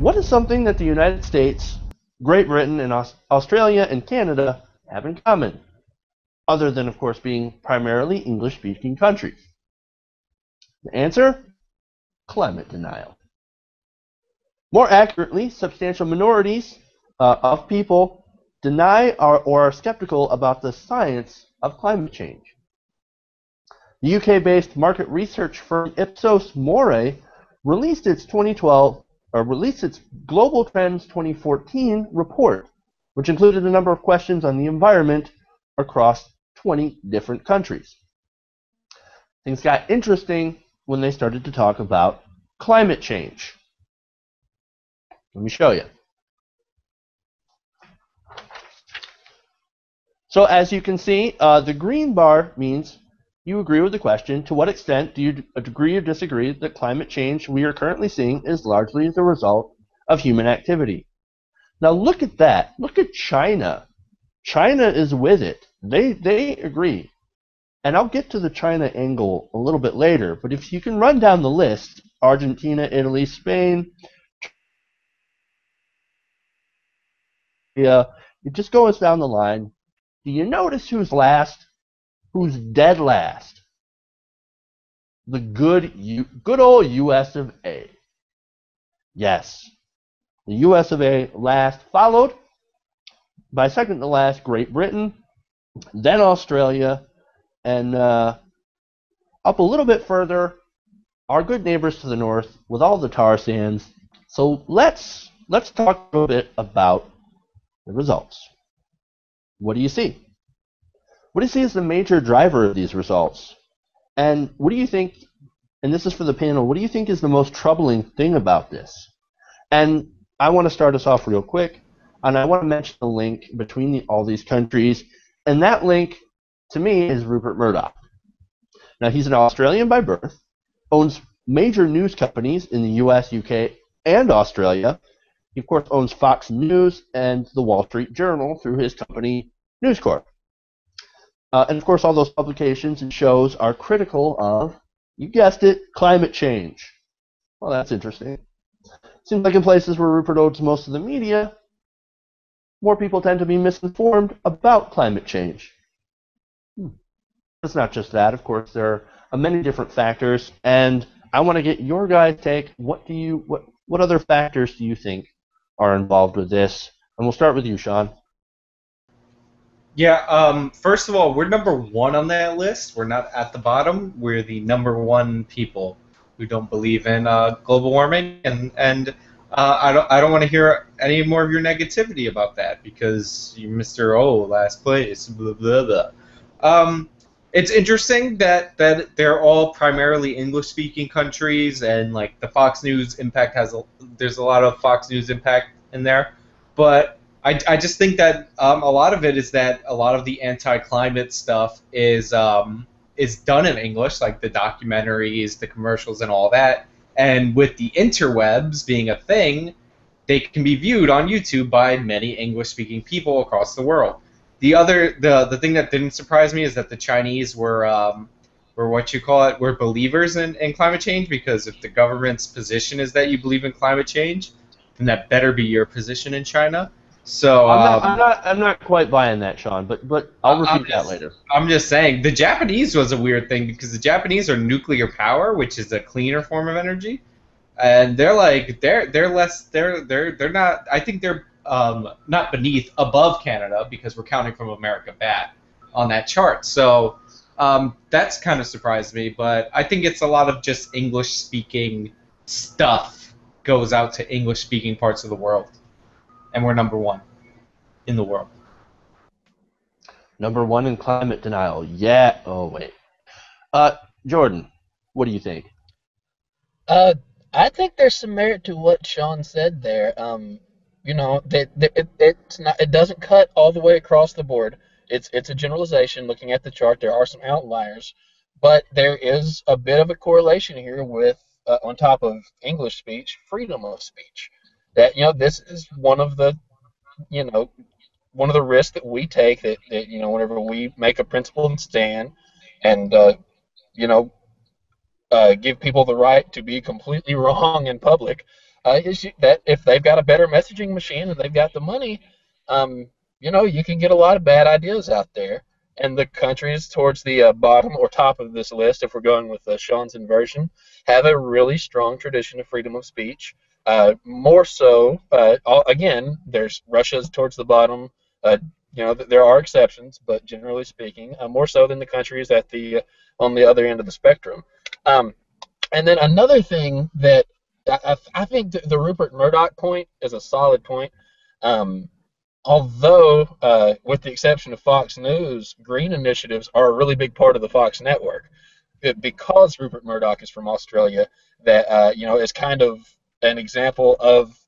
What is something that the United States, Great Britain, and Australia and Canada have in common, other than, of course, being primarily English-speaking countries? The answer? Climate denial. More accurately, substantial minorities of people deny or are skeptical about the science of climate change. The UK-based market research firm Ipsos MORI released its Global Trends 2014 report, which included a number of questions on the environment across 20 different countries. Things got interesting when they started to talk about climate change. Let me show you. So as you can see, the green bar means you agree with the question. To what extent do you agree or disagree that climate change we are currently seeing is largely the result of human activity? Now look at that. Look at China. China is with it. They agree. And I'll get to the China angle a little bit later, but if you can run down the list, Argentina, Italy, Spain, it just goes down the line. Do you notice who's last? Who's dead last? The good old US of A. Yes, the US of A last, followed by second to last Great Britain, then Australia, and up a little bit further, our good neighbors to the north with all the tar sands. So let's talk a little bit about the results. What do you see? What do you see as the major driver of these results? And what do you think, and this is for the panel, what do you think is the most troubling thing about this? And I want to start us off real quick, and I want to mention the link between all these countries, and that link, to me, is Rupert Murdoch. Now, he's an Australian by birth, owns major news companies in the US, UK, and Australia. He, of course, owns Fox News and the Wall Street Journal through his company, News Corp. And, of course, all those publications and shows are critical of, you guessed it, climate change. Well, that's interesting. Seems like in places where Rupert owns most of the media, more people tend to be misinformed about climate change. It's not just that, of course. There are many different factors, and I want to get your guys' take. What other factors do you think are involved with this? And we'll start with you, Sean. Yeah, first of all, we're number one on that list. We're not at the bottom. We're the number one people who don't believe in global warming, and I don't want to hear any more of your negativity about that because you Mr. Last place, blah blah blah. It's interesting that they're all primarily English-speaking countries, and like the Fox News impact there's a lot of Fox News impact in there, but I just think that a lot of it is that a lot of the anti-climate stuff is done in English, like the documentaries, the commercials, and all that. And with the interwebs being a thing, they can be viewed on YouTube by many English-speaking people across the world. The thing that didn't surprise me is that the Chinese were believers in climate change, because if the government's position is that you believe in climate change, then that better be your position in China. So I'm not quite buying that, Sean, but I'll repeat that later. I'm just saying the Japanese was a weird thing because the Japanese are nuclear power, which is a cleaner form of energy, and they're not. I think they're not above Canada, because we're counting from America back on that chart. So that's kind of surprised me, but I think it's a lot of just English-speaking stuff goes out to English-speaking parts of the world. And we're number one in the world. Number one in climate denial. Yeah. Oh, wait. Jordan, what do you think? I think there's some merit to what Sean said there. You know, it doesn't cut all the way across the board. It's a generalization. Looking at the chart, there are some outliers, but there is a bit of a correlation here with, on top of English speech, freedom of speech. That, this is one of the risks that we take, that whenever we make a principled stand and give people the right to be completely wrong in public, is that if they've got a better messaging machine and they've got the money, um, you can get a lot of bad ideas out there. And the countries towards the bottom or top of this list, if we're going with Sean's inversion, have a really strong tradition of freedom of speech. More so, again, there's Russia's towards the bottom. There are exceptions, but generally speaking, more so than the countries at the on the other end of the spectrum. Um, and then another thing that I think the Rupert Murdoch point is a solid point. Um, Although, with the exception of Fox News, green initiatives are a really big part of the Fox network. Because Rupert Murdoch is from Australia, that is kind of an example of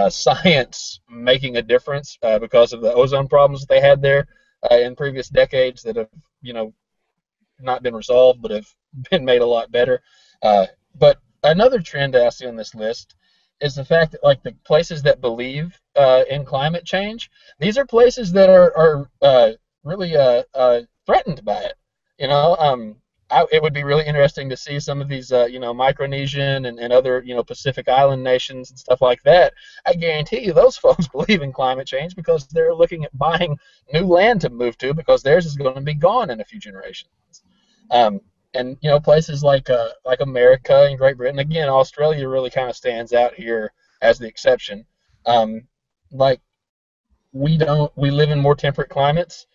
science making a difference because of the ozone problems that they had there in previous decades that have not been resolved, but have been made a lot better. But another trend that I see on this list is the fact that, like, the places that believe in climate change, these are places that are really threatened by it. It would be really interesting to see some of these, Micronesian and other, Pacific Island nations and stuff like that. I guarantee you those folks believe in climate change because they're looking at buying new land to move to because theirs is going to be gone in a few generations. Um, and places like America and Great Britain, again, Australia really kind of stands out here as the exception. Like we live in more temperate climates,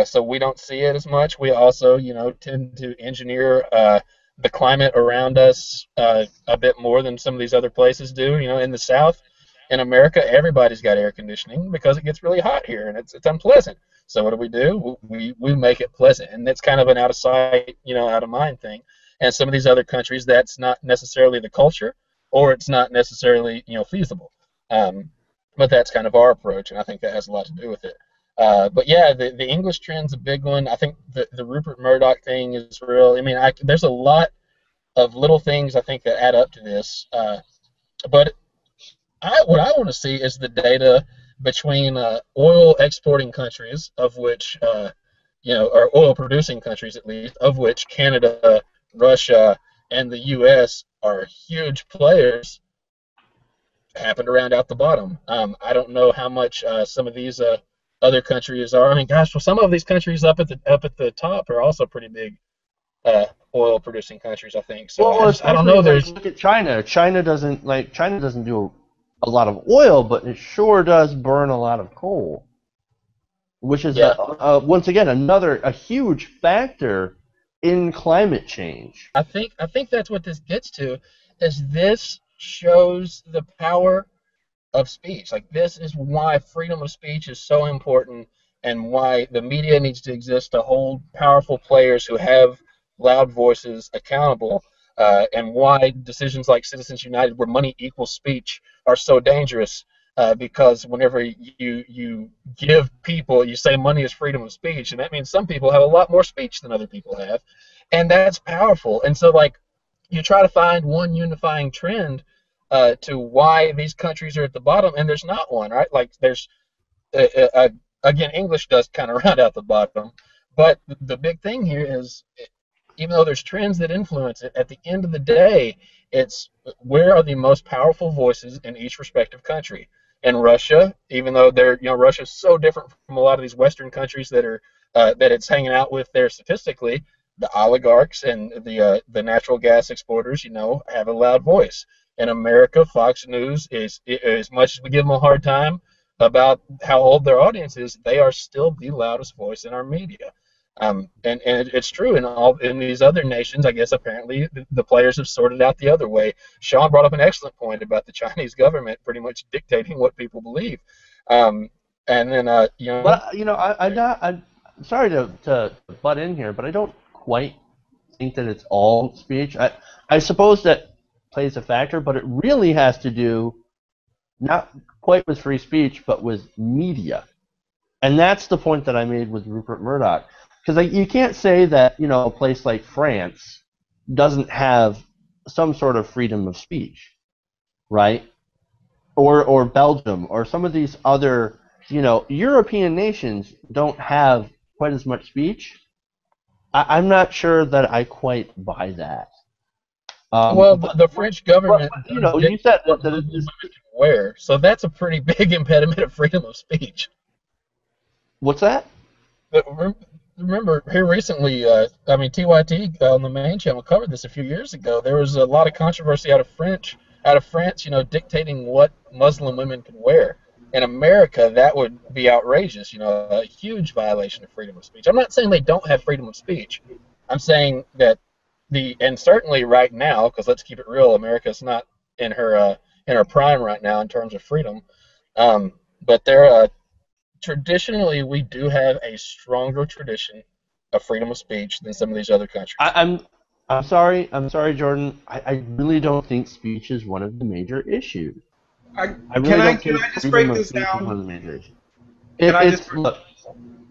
so we don't see it as much. We also tend to engineer the climate around us a bit more than some of these other places do. In the South, in America, everybody's got air conditioning because it gets really hot here and it's unpleasant. So what do? We make it pleasant, and it's kind of an out of sight, out of mind thing. And some of these other countries, that's not necessarily the culture, or it's not necessarily feasible. But that's kind of our approach, and I think that has a lot to do with it. But yeah, the English trend's a big one. I think the Rupert Murdoch thing is real. I mean, there's a lot of little things I think that add up to this. But what I want to see is the data between oil exporting countries, of which, or oil producing countries at least, of which Canada, Russia, and the U.S. are huge players, happen to round out the bottom. I don't know how much some of these other countries are. I mean, gosh, well, some of these countries up at the top are also pretty big oil producing countries, I think. So Well, I don't know. especially look at China. China doesn't do a lot of oil, but it sure does burn a lot of coal, which is once again a huge factor in climate change. I think that's what this gets to, is this shows the power of speech. Like, this is why freedom of speech is so important, and why the media needs to exist to hold powerful players who have loud voices accountable, and why decisions like Citizens United, where money equals speech, are so dangerous. Because whenever you give people, you say money is freedom of speech, and that means some people have a lot more speech than other people have, and that's powerful. And so, like, you try to find one unifying trend to why these countries are at the bottom, and there's not one, right? Like, there's again, English does kind of round out the bottom, but the big thing here is, even though there's trends that influence it, at the end of the day, it's where are the most powerful voices in each respective country. And Russia, even though Russia's so different from a lot of these Western countries that are that it's hanging out with there statistically, the oligarchs and the natural gas exporters, have a loud voice. In America, Fox News is, as much as we give them a hard time about how old their audience is, they are still the loudest voice in our media. And it's true in these other nations. I guess apparently the players have sorted out the other way. Sean brought up an excellent point about the Chinese government pretty much dictating what people believe. And then But I'm sorry to butt in here, but I don't quite think that it's all speech. I suppose that plays a factor, but it really has to do not quite with free speech, but with media. And that's the point that I made with Rupert Murdoch. Because you can't say that a place like France doesn't have some sort of freedom of speech, right? Or Belgium, or some of these other European nations don't have quite as much speech. I'm not sure that I quite buy that. Well, But, the French government you does know, you said dictate what that Muslim it's women just, can wear, so that's a pretty big impediment of freedom of speech. what's that? But remember, here recently, I mean, TYT on the main channel covered this a few years ago. There was a lot of controversy out of France, dictating what Muslim women could wear. In America, that would be outrageous, a huge violation of freedom of speech. I'm not saying they don't have freedom of speech. I'm saying that and certainly right now, because let's keep it real, America's not in her prime right now in terms of freedom. But traditionally, we do have a stronger tradition of freedom of speech than some of these other countries. I'm sorry, Jordan. I really don't think speech is one of the major issues. I really don't Can think I just freedom break of this speech is one down? of the major issues. Can I just It's look.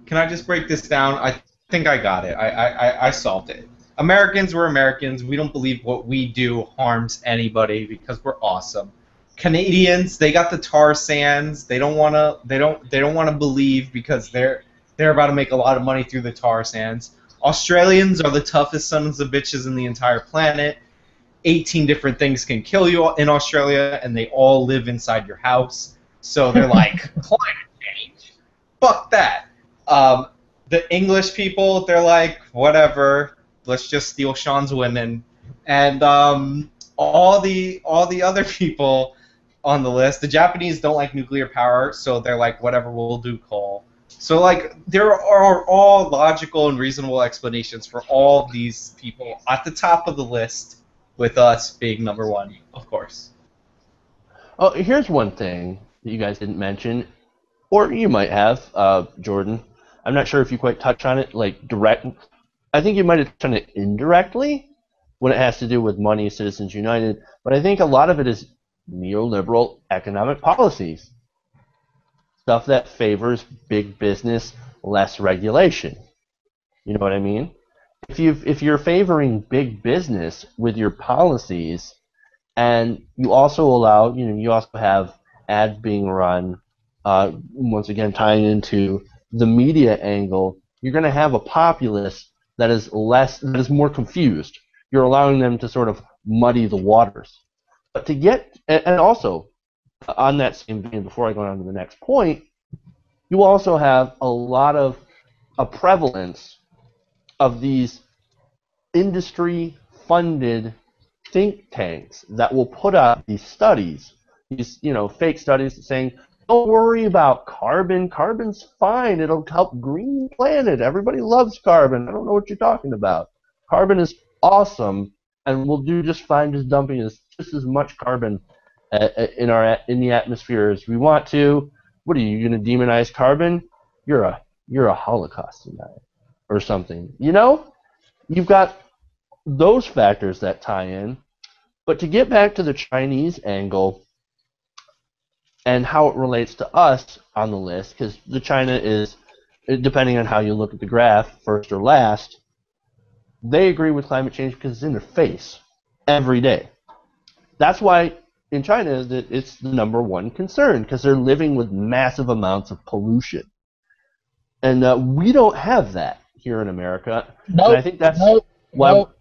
can I just break this down? I think I got it. I solved it. Americans, we're Americans. We don't believe what we do harms anybody because we're awesome. Canadians, they got the tar sands. They don't want to believe because they're about to make a lot of money through the tar sands. Australians are the toughest sons of bitches in the entire planet. 18 different things can kill you in Australia, and they all live inside your house. So they're like, climate change? Fuck that. The English people, they're like, whatever, let's just steal Sean's women. And all the other people on the list, the Japanese don't like nuclear power, so they're like, whatever, we'll do coal. So like, there are all logical and reasonable explanations for all these people at the top of the list, with us being number one, of course. Oh, here's one thing that you guys didn't mention, or you might have, Jordan. I'm not sure if you quite touched on it, like direct. I think you might have touched on it indirectly when it has to do with money, Citizens United. But I think a lot of it is neoliberal economic policies, stuff that favors big business, less regulation. You know what I mean? If you're favoring big business with your policies, and you also allow, you also have ads being run, once again tying into the media angle, you're going to have a populace that is more confused. You're allowing them to sort of muddy the waters. But and also, on that same vein, before I go on to the next point, you also have a prevalence of these industry-funded think tanks that will put out these studies, these fake studies saying, don't worry about carbon. Carbon's fine. It'll help green the planet. Everybody loves carbon. I don't know what you're talking about. Carbon is awesome, and we'll do just fine just dumping just as much carbon in the atmosphere as we want to. What are you going to demonize carbon? You're a Holocaust denier or something. You've got those factors that tie in. But to get back to the Chinese angle and how it relates to us on the list, because the China is, depending on how you look at the graph, first or last, they agree with climate change because it's in their face every day. That's why in China it's the number one concern, because they're living with massive amounts of pollution. And we don't have that here in America. Nope. And I think that's why. Nope.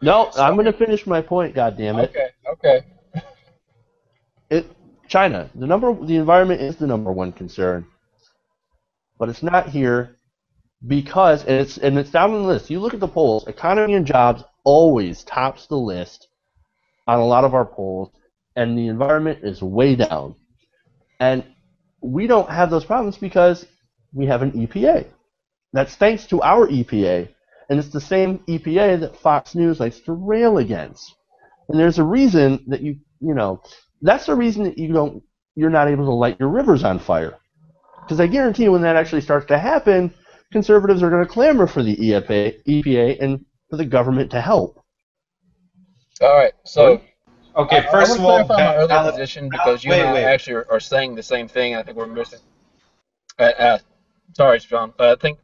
No, I'm going to finish my point, goddammit. Okay. China, the environment is the number one concern, but it's not here because it's down on the list. You look at the polls, economy and jobs always tops the list on a lot of our polls, and the environment is way down. And we don't have those problems because we have an EPA. That's thanks to our EPA, and it's the same EPA that Fox News likes to rail against. And there's a reason that that's the reason that you're not able to light your rivers on fire. Because I guarantee you when that actually starts to happen, conservatives are going to clamor for the EPA and for the government to help. All right, so okay. First I of all, want to clarify my earlier position because you and I actually are saying the same thing. I think we're missing. Sorry, John. I think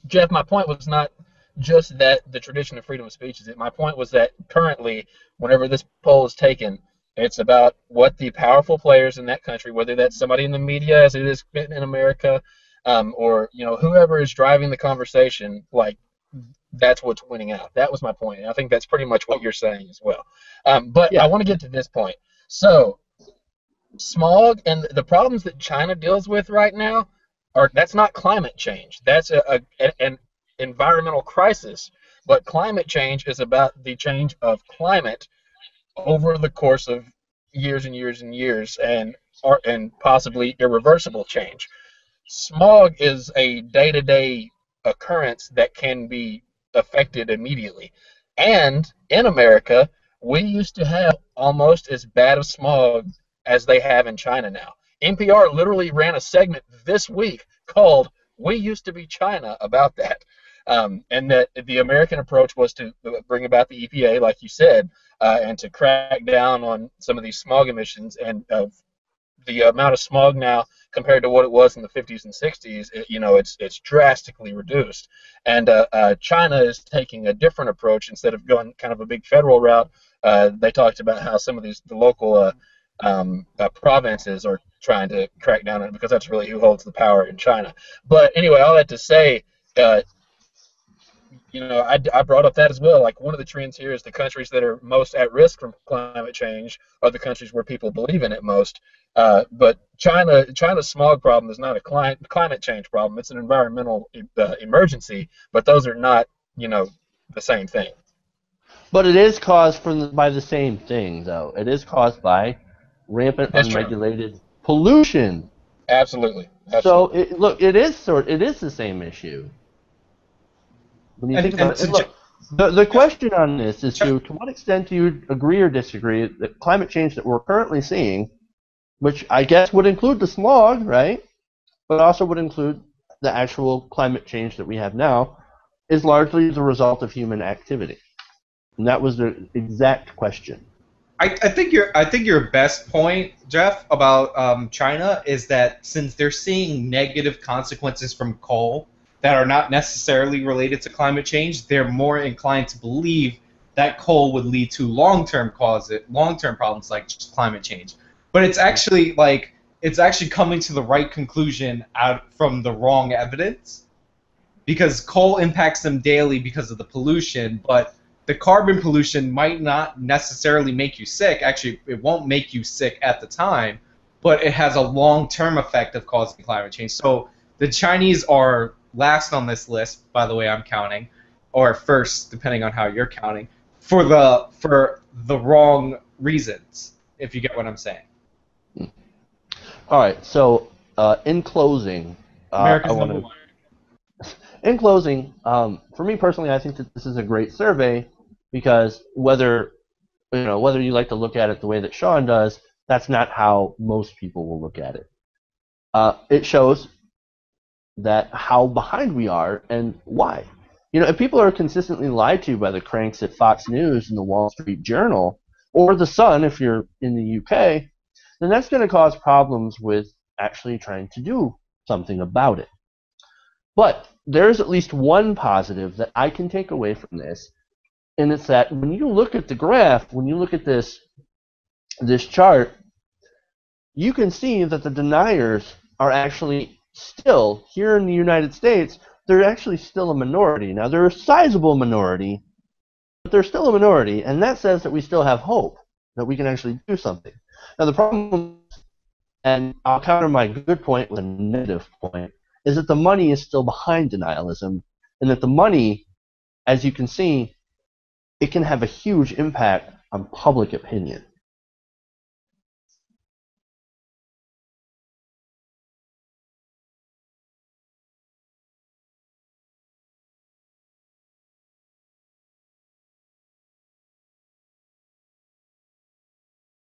Jeff, my point was not just that the tradition of freedom of speech is it. My point was that currently, whenever this poll is taken, it's about what the powerful players in that country, whether that's somebody in the media, as it is in America, or whoever is driving the conversation, like that's what's winning out. That was my point, and I think that's pretty much what you're saying as well. But I Yeah. want to get to this point. So smog and the problems that China deals with right now that's not climate change. That's an environmental crisis. But climate change is about the change of climate over the course of years and years and years, and possibly irreversible change. Smog is a day-to-day occurrence that can be affected immediately. And in America, we used to have almost as bad of smog as they have in China now. NPR literally ran a segment this week called "We Used to Be China" about that. And that the American approach was to bring about the EPA, like you said, and to crack down on some of these smog emissions. And the amount of smog now compared to what it was in the 50s and 60s, it's drastically reduced. And China is taking a different approach. Instead of going kind of a big federal route, they talked about how some of the local provinces are trying to crack down on it, because that's really who holds the power in China. But anyway, all that to say, I brought up that as well. Like, one of the trends here is the countries that are most at risk from climate change are the countries where people believe in it most. But China's smog problem is not a climate change problem. It's an environmental emergency. But those are not, the same thing. But it is caused by the same thing, though. It is caused by rampant, That's true. unregulated pollution. Absolutely. So it is the same issue. When you think about it, look, the question on this is to what extent do you agree or disagree that climate change that we're currently seeing, which I guess would include the smog, right, but also would include the actual climate change that we have now, is largely the result of human activity. And that was the exact question. I think your best point, Jeff, about China is that since they're seeing negative consequences from coal that are not necessarily related to climate change, they're more inclined to believe that coal would lead to long-term problems like climate change. But it's actually coming to the right conclusion out from the wrong evidence, because coal impacts them daily because of the pollution, but the carbon pollution might not necessarily make you sick. Actually, it won't make you sick at the time, but it has a long-term effect of causing climate change. So the Chinese are last on this list, by the way I'm counting, or first, depending on how you're counting, for the wrong reasons, if you get what I'm saying. All right, so in closing, America's number one. In closing, for me personally, I think that this is a great survey, because whether you like to look at it the way that Sean does, that's not how most people will look at it. It shows that how behind we are and why. If people are consistently lied to by the cranks at Fox News and the Wall Street Journal, or the Sun if you're in the UK, then that's going to cause problems with actually trying to do something about it. But there's at least one positive that I can take away from this, and it's that when you look at the graph, when you look at this chart, you can see that the deniers are actually still, here in the United States, they're actually still a minority. Now, they're a sizable minority, but they're still a minority, and that says that we still have hope, that we can actually do something. Now, the problem, and I'll counter my good point with a negative point, is that the money is still behind denialism, and that the money, as you can see, it can have a huge impact on public opinion.